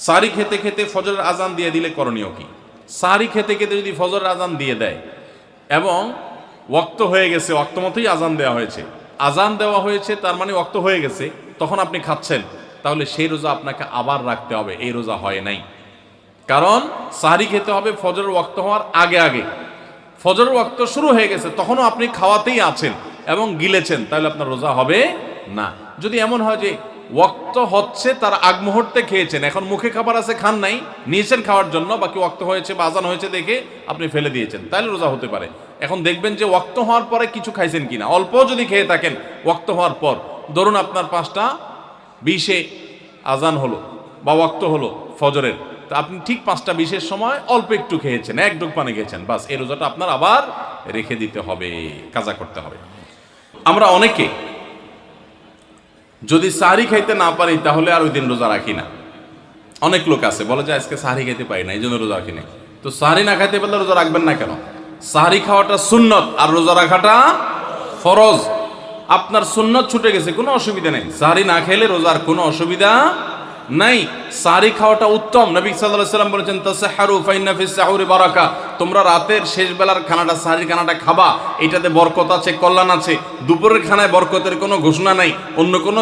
সাহারি খেতে খেতে ফজরের আজান দিয়ে দিলে করণীয় কি? সাহারি খেতে খেতে যদি ফজরের আজান দিয়ে দেয় এবং ওয়াক্ত হয়ে গেছে, ওয়াক্ত মতোই আজান দেওয়া হয়েছে, আজান দেওয়া হয়েছে তার মানে ওয়াক্ত হয়ে গেছে, তখন আপনি খাচ্ছেন, তাহলে সেই রোজা আপনাকে আবার রাখতে হবে, এই রোজা হয় নাই। কারণ সাহারি খেতে হবে ফজরের ওয়াক্ত হওয়ার আগে আগে। ফজরের ওয়াক্ত শুরু হয়ে গেছে, তখনও আপনি খাওয়াতেই আছেন এবং গিলেছেন, তাহলে আপনার রোজা হবে না। যদি এমন হয় যে ওয়াক্ত হচ্ছে তার আগ মুহূর্তে খেয়েছেন, এখন মুখে খাবার আছে, খান নাই, নিয়েছেন খাওয়ার জন্য, বাকি ওয়াক্ত হয়েছে বা আজান হয়েছে দেখে আপনি ফেলে দিয়েছেন, তাহলে রোজা হতে পারে। এখন দেখবেন যে ওয়াক্ত হওয়ার পরে কিছু খাইছেন কিনা, অল্প যদি খেয়ে থাকেন ওয়াক্ত হওয়ার পর, ধরুন আপনার 5:20 আজান হলো বা ওয়াক্ত হলো ফজরের, তা আপনি ঠিক 5:20 সময় অল্প একটু খেয়েছেন, এক ডুব পানি খেয়েছেন, বাস এই রোজাটা আপনার আবার রেখে দিতে হবে, কাজা করতে হবে। আমরা অনেকে যদি সাহারি খাইতে না পারি তাহলে আর ওই দিন রোজা রাখি না। অনেক লোক আছে বলে যে আজকে সাহারি খাইতে পারি না, এই জন্য রোজা রাখি না। তো সাহারি না খাইতে পারলে রোজা রাখবেন না কেন? সাহারি খাওয়াটা সুন্নত আর রোজা রাখাটা ফরজ। আপনার সুন্নত ছুটে গেছে, কোনো অসুবিধা নেই, সাহারি না খেলে রোজার কোনো অসুবিধা নাই। সাহারি খাওয়াটা উত্তম। নবী সাল্লাল্লাহু আলাইহি ওয়াসাল্লাম বলেছেন তাসাহহারু ফাইন্না ফিস সাহুরি বারাকা, তোমরা রাতের শেষ বেলার খানাটা, সাহারির খানাটা খাবা, এটাতে বরকত আছে, কল্যাণ আছে। দুপুরের খানায় বরকতের কোনো ঘোষণা নাই, অন্য কোনো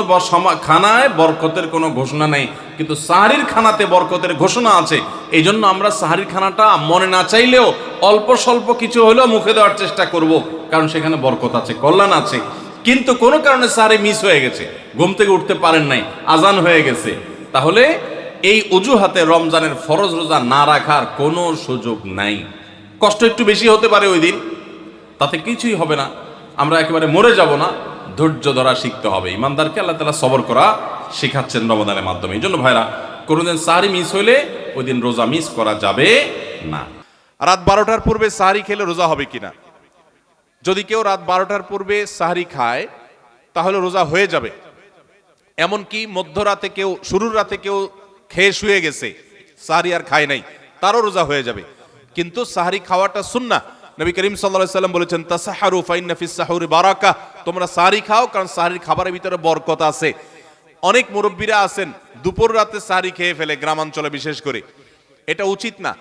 খানায় বরকতের কোনো ঘোষণা নাই, কিন্তু সাহারির খানাতে বরকতের ঘোষণা আছে। এই জন্য আমরা সাহারির খানাটা মনে না চাইলেও অল্প স্বল্প কিছু হলেও মুখে দেওয়ার চেষ্টা করব, কারণ সেখানে বরকত আছে, কল্যাণ আছে। কিন্তু কোনো কারণে সাহারি মিস হয়ে গেছে, ঘুম থেকে উঠতে পারেন নাই, আজান হয়ে গেছে, তাহলে এই অজুহাতে রমজানের ফরজ রোজা না রাখার কোনো সুযোগ নাই। কষ্ট একটু বেশি হতে পারে ওই দিন, তাতে কিছুই হবে না, আমরা একেবারে মরে যাব না। ধৈর্য ধরা শিখতে হবে। ইমানদারকে আল্লাহ তাআলা সবর করা শেখাচ্ছেন রমজানের মাধ্যমে। এই জন্য ভাইরা, কোনোদিন সাহারি মিস হইলে ওই দিন রোজা মিস করা যাবে না। রাত 12টার পূর্বে সাহারি খেলে রোজা হবে কিনা? যদি কেউ রাত 12টার পূর্বে সাহারি খায় তাহলে রোজা হয়ে যাবে। এমনকি মধ্যরাতে কেউ, শুরুর রাতে কেউ খেয়ে শুয়ে গেছে, সাহারি আর খায় নাই, তারও রোজা হয়ে যাবে। কিন্তু সাহারি খাওয়াটা সুন্নাহ। নবী করিম সাল্লাল্লাহু আলাইহি ওয়াসাল্লাম বলেছেন তাসাহহারু ফাইন্না ফিস সাহুরি বারাকা, তোমরা সাহারি খাও, কারণ সাহারির খাবারের ভিতরে বরকত আছে। অনেক মুরব্বীরা আছেন দুপুর রাতে সাহারি খেয়ে ফেলে, গ্রামাঞ্চলে বিশেষ করে। এটা উচিত না।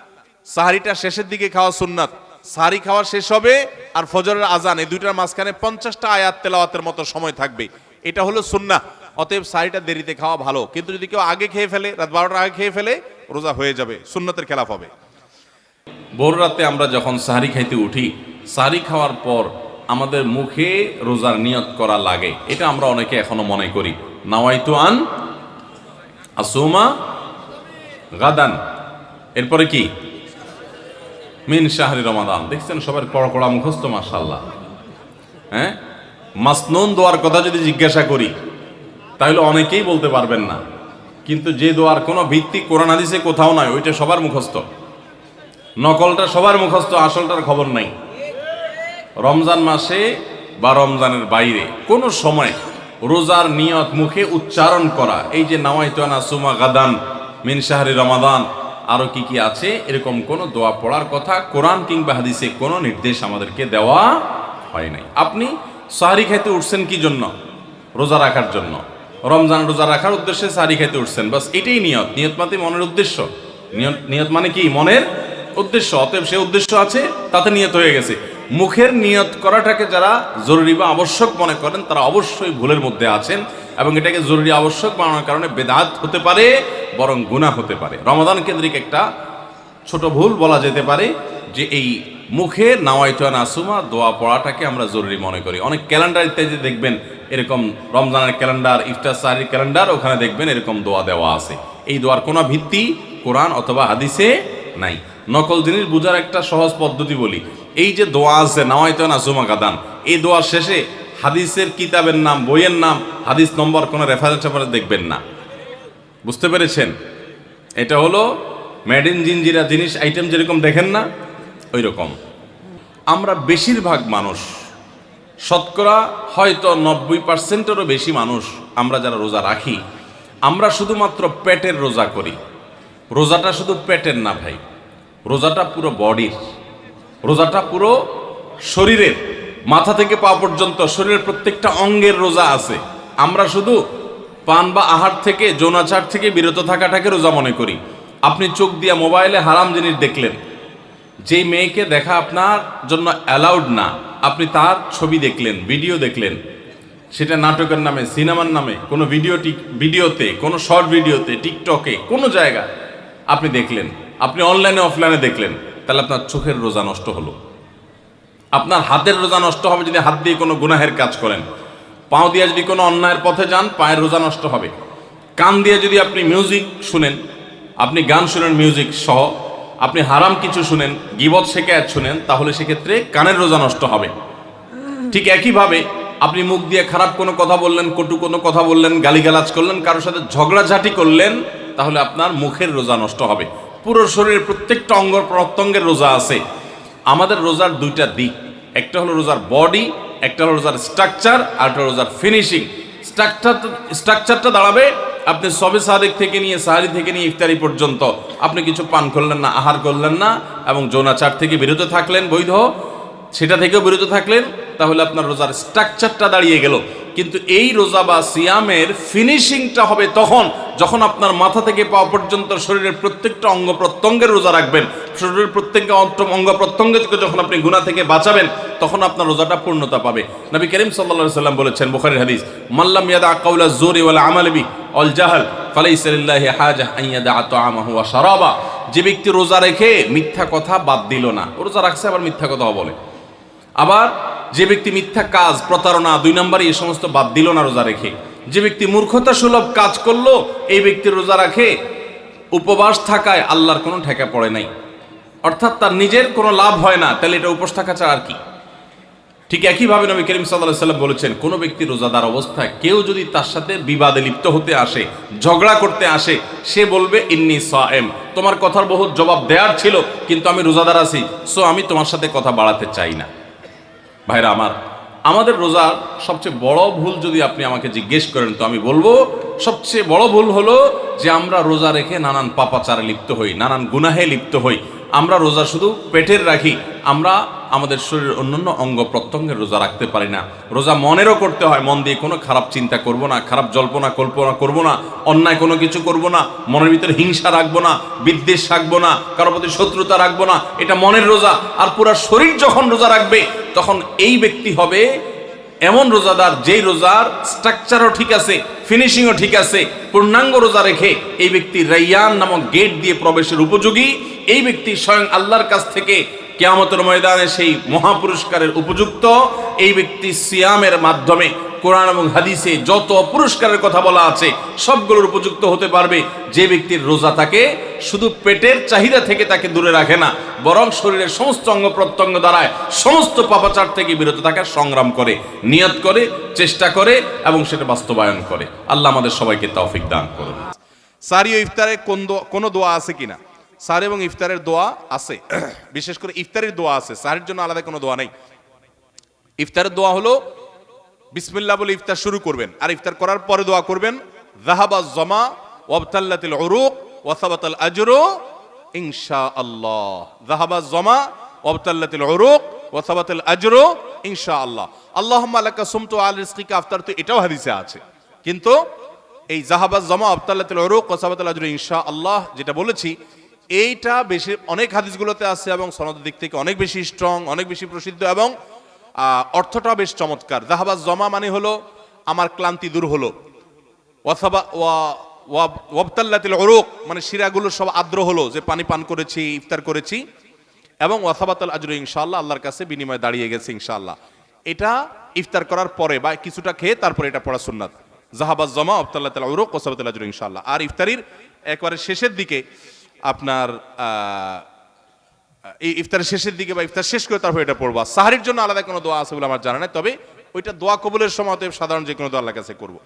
সাহারিটা শেষের দিকে খাওয়া সুন্নাত। সাহারি খাওয়া শেষ হবে আর ফজরের আজান, এই দুইটার মাঝখানে 50টা আয়াত তেলাওয়াতের মতো সময় থাকবে, এটা হলো সুন্নাহ। অতএব সাহারিটা দেরিতে খাওয়া ভালো। কিন্তু যদি কেউ আগে খেয়ে ফেলে, রাত 12টার আগে খেয়ে ফেলে, রোজা হয়ে যাবে, সুন্নতের খেলাফ হবে। ভোর রাতে আমরা যখন সাহারি খাইতে উঠি, সাহারি খাওয়ার পর আমাদের মুখে রোজার নিয়ত করা লাগে। এটা আমরা অনেকে এখনো মনে করি, নাওয়াইতু আন আসুমা গাদান, এরপরে কি মিন শাহরি রমাদান। দেখছেন সবার কড়া কড়া মুখস্থ, মাশাআল্লাহ। হ্যাঁ, মাসনুন দোয়ার কথা যদি জিজ্ঞাসা করি তাহলে অনেকেই বলতে পারবেন না, কিন্তু যে দোয়ার কোনো ভিত্তি কোরআন হাদিসে কোথাও নাই, ওইটা সবার মুখস্থ। নকলটা সবার মুখস্থ, আসলটার খবর নাই। রমজান মাসে বা রমজানের বাইরে কোনো সময় রোজার নিয়ত মুখে উচ্চারণ করা, এই যে নাওয়াইতু আন আসুমা গাদান মিন শাহরি রমাদান, আরো কি কি আছে, এরকম কোনো দোয়া পড়ার কথা কোরআন কিংবা হাদিসে কোনো নির্দেশ আমাদেরকে দেওয়া হয় নাই। আপনি সাহারি খাইতে উঠছেন কি জন্য? রোজা রাখার জন্য। রমজান রোজা রাখার উদ্দেশ্যে সাহারি খাইতে উঠছেন, বাস এটাই নিয়ত। নিয়ত মানে মনের উদ্দেশ্য, নিয়ত মানে কি? মনের উদ্দেশ্য। অতএব সে উদ্দেশ্য আছে, তাতে নিয়ত হয়ে গেছে। মুখের নিয়ত করাটাকে যারা জরুরি বা আবশ্যক মনে করেন তারা অবশ্যই ভুলের মধ্যে আছেন, এবং এটাকে জরুরি আবশ্যক বানানোর কারণে বেদাত হতে পারে, বরং গুনাহ হতে পারে। রমাদান কেন্দ্রিক একটা ছোট ভুল বলা যেতে পারে যে এই মুখে নাওয়াইতু আন আসুমা দোয়া পড়াটাকে আমরা জরুরি মনে করি। অনেক ক্যালেন্ডার ইত্যাদি দেখবেন এরকম, রমজানের ক্যালেন্ডার, ইফতার সাহারির ক্যালেন্ডার, ওখানে দেখবেন এরকম দোয়া দেওয়া আছে। এই দোয়ার কোনো ভিত্তি কোরআন অথবা হাদিসে নাই। নকল জিনিস বোঝার একটা সহজ পদ্ধতি বলি, এই যে দোয়া আছে নাওয়াইতু আন আসুমা গাদান, এই দোয়ার শেষে হাদিসের কিতাবের নাম, বইয়ের নাম, হাদিস নম্বর, কোনো রেফারেন্স দেখবেন না। বুঝতে পেরেছেন? এটা হলো মেড ইন জিনজিরা জিনিস, আইটেম যেরকম দেখেন না, ওই রকম। আমরা বেশিরভাগ মানুষ, শতকরা হয়তো 90%-এরও বেশি মানুষ, আমরা যারা রোজা রাখি, আমরা শুধুমাত্র পেটের রোজা করি। রোজাটা শুধু পেটের না ভাই, রোজাটা পুরো বডির, রোজাটা পুরো শরীরের, মাথা থেকে পা পর্যন্ত শরীরের প্রত্যেকটা অঙ্গের রোজা আছে। আমরা শুধু পান বা আহার থেকে, যৌনাচার থেকে বিরত থাকাটাকে রোজা মনে করি। আপনি চোখ দিয়ে মোবাইলে হারাম জিনিস দেখলেন, যেই মেয়েকে দেখা আপনার জন্য অ্যালাউড না, আপনি তার ছবি দেখলেন, ভিডিও দেখলেন, সেটা নাটকের নামে, সিনেমার নামে, কোনো ভিডিওতে, কোনো শর্ট ভিডিওতে, টিকটকে, কোনো জায়গায় আপনি দেখলেন, আপনি অনলাইনে অফলাইনে দেখলেন, তাহলে আপনার চোখের রোজা নষ্ট হলো। আপনার হাতের রোজা নষ্ট হবে যদি হাত দিয়ে কোনো গুনাহের কাজ করেন। পাও দিয়ে যদি কোনো অন্যায়ের পথে যান, পায়ের রোজা নষ্ট হবে। কান দিয়ে যদি আপনি মিউজিক শুনেন, আপনি গান শুনেন মিউজিক সহ, আপনি হারাম কিছু শুনেন, গীবত শিকায়াত শুনেন, তাহলে সেক্ষেত্রে কানের রোজা নষ্ট হবে। ঠিক একইভাবে আপনি মুখ দিয়ে খারাপ কোনো কথা বললেন, কটু কোনো কথা বললেন, গালিগালাজ করলেন, কারোর সাথে ঝগড়াঝাটি করলেন, তাহলে আপনার মুখের রোজা নষ্ট হবে। পুরো শরীরের প্রত্যেকটা অঙ্গ প্রত্যঙ্গের রোজা আছে। আমাদের রোজার দুইটা দিক, একটা হলো রোজার বডি, একটা হলো রোজার স্ট্রাকচার, আর একটা রোজার ফিনিশিং। স্ট্রাকচারটা দাঁড়াবে আপনি সবে সাদেক থেকে নিয়ে, সাহারি থেকে নিয়ে ইফতারি পর্যন্ত আপনি কিছু পান করলেন না, আহার করলেন না, এবং যৌনাচার থেকে বিরত থাকলেন, বৈধ সেটা থেকেও বিরত থাকলেন, তাহলে আপনার রোজার স্ট্রাকচারটা দাঁড়িয়ে গেল। কিন্তু এই রোজা বা সিয়ামের ফিনিশিংটা হবে তখন যখন আপনার মাথা থেকে পাওয়া পর্যন্ত শরীরের প্রত্যেকটা অঙ্গ প্রত্যঙ্গের রোজা রাখবেন। শরীরের প্রত্যেকটা অঙ্গ প্রত্যঙ্গকে যখন আপনি গুনাহ থেকে বাঁচাবেন, তখন আপনার রোজাটা পূর্ণতা পাবে। নবী করিম সাল্লাল্লাহু আলাইহি সাল্লাম বলেছেন, বুখারীর হাদিস, মাল্লাম ইয়াদা কাওলা যুরি ওয়াল আমাল বি ওয়াল জাহল ফালাইসা লিল্লাহি হাজা আন ইয়াদা তাআমাহু ওয়া শারাবা। যে ব্যক্তি রোজা রেখে মিথ্যা কথা বাদ দিল না, রোজা রাখছে আবার মিথ্যা কথা বলে, আবার যে ব্যক্তি মিথ্যা কাজ, প্রতারণা, 2 নম্বরে এই সমস্ত বাদ দিল না রোজা রেখে, যে ব্যক্তি মূর্খতা সুলভ কাজ করলো, এই ব্যক্তি রোজা রাখে উপবাস থাকায় আল্লাহর কোনো ঠেকা পড়ে নাই, অর্থাৎ তার নিজের কোনো লাভ হয় না, তাহলে এটা উপোস থাকা ছাড়া আর কি। ঠিক একইভাবে নবী করিম সাল্লাল্লাহু আলাইহি সাল্লাম বলেছেন, কোনো ব্যক্তি রোজাদার অবস্থায় কেউ যদি তার সাথে বিবাদে লিপ্ত হতে আসে, ঝগড়া করতে আসে, সে বলবে ইন্নী সায়েম, তোমার কথার বহুত জবাব দেওয়ার ছিল, কিন্তু আমি রোজাদার আছি, সো আমি তোমার সাথে কথা বাড়াতে চাই না। ভাইরা আমার, আমাদের রোজার সবচেয়ে বড় ভুল যদি আপনি আমাকে জিজ্ঞেস করেন, তো আমি বলবো সবচেয়ে বড় ভুল হলো যে আমরা রোজা রেখে নানান পাপাচারে লিপ্ত হই, নানান গুনাহে লিপ্ত হই। আমরা রোজা শুধু পেটের রাখি, আমরা আমাদের শরীরের অন্যান্য অঙ্গ প্রত্যঙ্গের রোজা রাখতে পারি না। রোজা মনেরও করতে হয়, মন দিয়ে কোনো খারাপ চিন্তা করব না, খারাপ জল্পনা কল্পনা করব না, অন্যায় কোনো কিছু করব না, মনের ভিতরে হিংসা রাখবো না, বিদ্বেষ রাখবো না, কারোর প্রতি শত্রুতা রাখবো না, এটা মনের রোজা। আর পুরা শরীর যখন রোজা রাখবে, তখন এই ব্যক্তি হবে এমন রোজাদার যেই রোজার স্ট্রাকচারও ঠিক আছে, ফিনিশিংও ঠিক আছে, পূর্ণাঙ্গ রোজা রেখে এই ব্যক্তি রাইয়ান নামক গেট দিয়ে প্রবেশের উপযোগী। এই ব্যক্তি স্বয়ং আল্লাহর কাছ থেকে কিয়ামতের ময়দানে সেই মহাপুরস্কারের উপযুক্ত। এই ব্যক্তি সিয়ামের মাধ্যমে কোরআন এবং হাদিসে যত পুরস্কারের কথা বলা আছে সবগুলোর উপযুক্ত হতে পারবে। যে ব্যক্তির রোজা তাকে শুধু পেটের চাহিদা থেকে তাকে দূরে রাখে না, বরং শরীরের সমস্ত অঙ্গ প্রত্যঙ্গ দ্বারায় সমস্ত পাপাচার থেকে বিরত থাকার সংগ্রাম করে, নিয়ত করে, চেষ্টা করে এবং সেটা বাস্তবায়ন করে। আল্লাহ আমাদের সবাইকে তৌফিক দান করুন। সারি ও ইফতারে কোনো দোয়া আছে কিনা? সারি এবং ইফতারের দোয়া আছে, বিশেষ করে ইফতারের দোয়া আছে, সারির জন্য আলাদা কোনো দোয়া নেই। ইফতারের দোয়া হলো বিসমিল্লাহ বলে ইফতার শুরু করবেন, আর ইফতার করার পরে দোয়া করবেন, যাহাবাজ জামা ওয়াবতাল্লাতিল উরুক ওয়া সাবাতাল আজরু ইনশাআল্লাহ। যাহাবাজ জামা ওয়াবতাল্লাতিল উরুক ওয়া সাবাতাল আজরু ইনশাআল্লাহ। আল্লাহুম্মা লাকা সুমতু আল রিজকিকা আফতারতু, এটাও হাদিসে আছে, কিন্তু এই যাহাবাজ জামা ওয়াবতাল্লাতিল উরুক ওয়া সাবাতাল আজরু ইনশাআল্লাহ যেটা বলেছি, এইটা বেশি অনেক হাদিসগুলোতে আছে এবং সনদের দিক থেকে অনেক বেশি স্ট্রং, অনেক বেশি প্রসিদ্ধ এবং অর্থটা বেশ চমৎকার। যাহাবাজ জমা মানে হলো আমার ক্লান্তি দূর হলো, ওয়াবতাল্লাতিল উরুক মানে শিরাগুলো সব আর্দ্র হলো, যে পানি পান করেছি, ইফতার করেছি, এবং ওয়াসাবাতাল আজরু ইনশাআল্লাহ, আল্লাহর কাছে বিনিময় দাঁড়িয়ে গেছে ইনশাআল্লাহ। এটা ইফতার করার পরে বা কিছুটা খেয়ে তারপরে এটা পড়া সুন্নাত। যাহাবাজ জমা ওয়াবতাল্লাতিল উরুক ওয়াসাবাতাল আজরু ইনশাআল্লাহ। আর ইফতারির একবারে শেষের দিকে আপনার এই ইফতারের শেষের দিকে বা ইফতার শেষ করে তারপর এটা পড়বা। সাহারির জন্য আলাদা কোনো দোয়া আছে বলে আমার জানা নাই, তবে ওইটা দোয়া কবুলের সময় সাধারণ যে কোনো দোয়া আল্লাহর কাছে করবো।